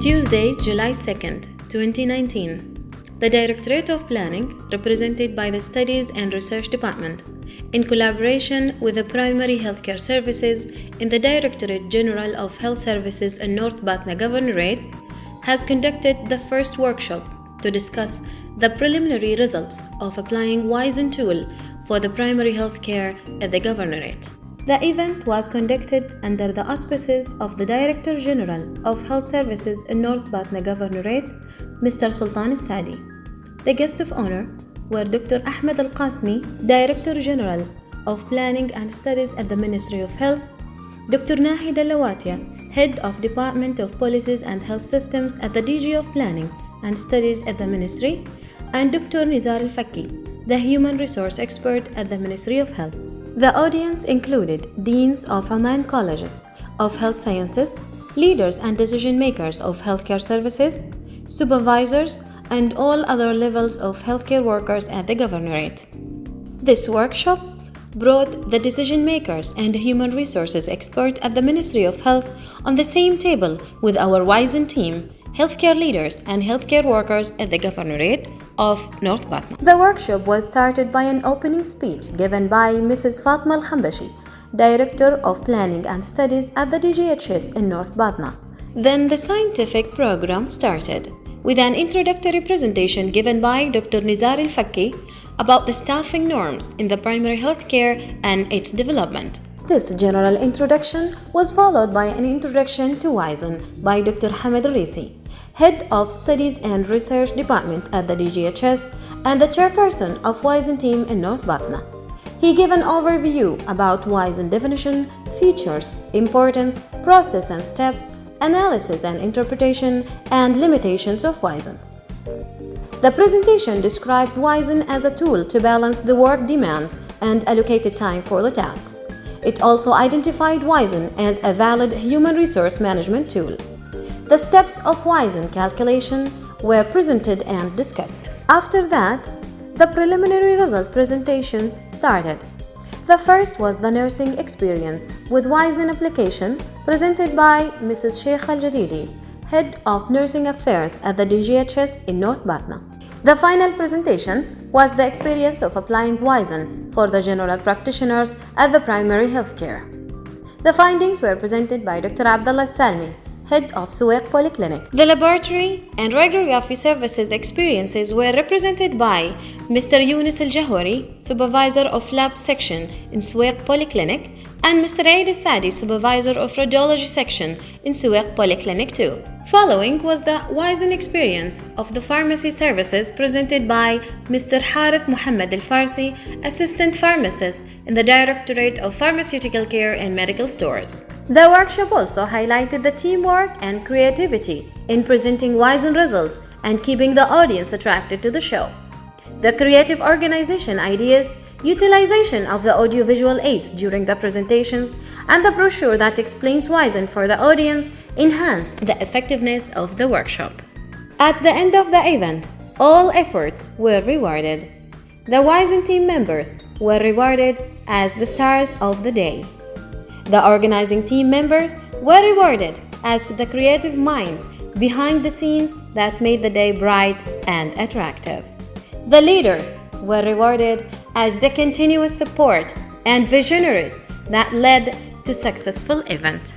Tuesday, July 2nd, 2019. The Directorate of Planning, represented by the Studies and Research Department, in collaboration with the Primary Healthcare Services in the Directorate General of Health Services in North Batna Governorate, has conducted the first workshop to discuss the preliminary results of applying WISN tool for the primary health care at the Governorate. The event was conducted under the auspices of the Director General of Health Services in North Batna Governorate, Mr. Sultan Al-Sadi. The guests of honor were Dr. Ahmed Al-Qasmi, Director General of Planning and Studies at the Ministry of Health, Dr. Nahid Al-Lawatia, Head of Department of Policies and Health Systems at the DG of Planning and Studies at the Ministry, and Dr. Nizar Al-Fakki, the Human Resource Expert at the Ministry of Health. The audience included deans of Amman colleges of health sciences, leaders and decision makers of healthcare services, supervisors, and all other levels of healthcare workers at the Governorate. This workshop brought the decision makers and human resources expert at the Ministry of Health on the same table with our WISN team, healthcare leaders and healthcare workers at the Governorate of North Batna. The workshop was started by an opening speech given by Mrs. Fatma Al-Khambashi, Director of Planning and Studies at the DGHS in North Batna. Then the scientific program started with an introductory presentation given by Dr. Nizar Al-Fakki about the staffing norms in the primary health care and its development. This general introduction was followed by an introduction to WISN by Dr. Hamid Risi, Head of Studies and Research Department at the DGHS and the chairperson of WISN team in North Batna. He gave an overview about WISN definition, features, importance, process and steps, analysis and interpretation, and limitations of WISN. The presentation described WISN as a tool to balance the work demands and allocated time for the tasks. It also identified WISN as a valid human resource management tool. The steps of WISN calculation were presented and discussed. After that, the preliminary result presentations started. The first was the nursing experience with WISN application presented by Mrs. Sheikh Al-Jadidi, Head of Nursing Affairs at the DGHS in North Batna. The final presentation was the experience of applying WISN for the general practitioners at the primary health care. The findings were presented by Dr. Abdullah Salmi, Head of Suwaiq Polyclinic. The laboratory and radiography services experiences were represented by Mr. Yunus Al-Jahwari, Supervisor of Lab Section in Suwaiq Polyclinic, and Mr. Eid Al-Sadi, Supervisor of Radiology Section in Suwaiq Polyclinic 2. Following was the WISN experience of the pharmacy services presented by Mr. Harith Muhammad Al-Farsi, Assistant Pharmacist in the Directorate of Pharmaceutical Care and Medical Stores. The workshop also highlighted the teamwork and creativity in presenting WISN results and keeping the audience attracted to the show. The creative organization ideas, utilization of the audiovisual aids during the presentations, and the brochure that explains WISN for the audience enhanced the effectiveness of the workshop. At the end of the event, all efforts were rewarded. The WISN team members were rewarded as the stars of the day. The organizing team members were rewarded as the creative minds behind the scenes that made the day bright and attractive. The leaders were rewarded as the continuous support and visionaries that led to successful event.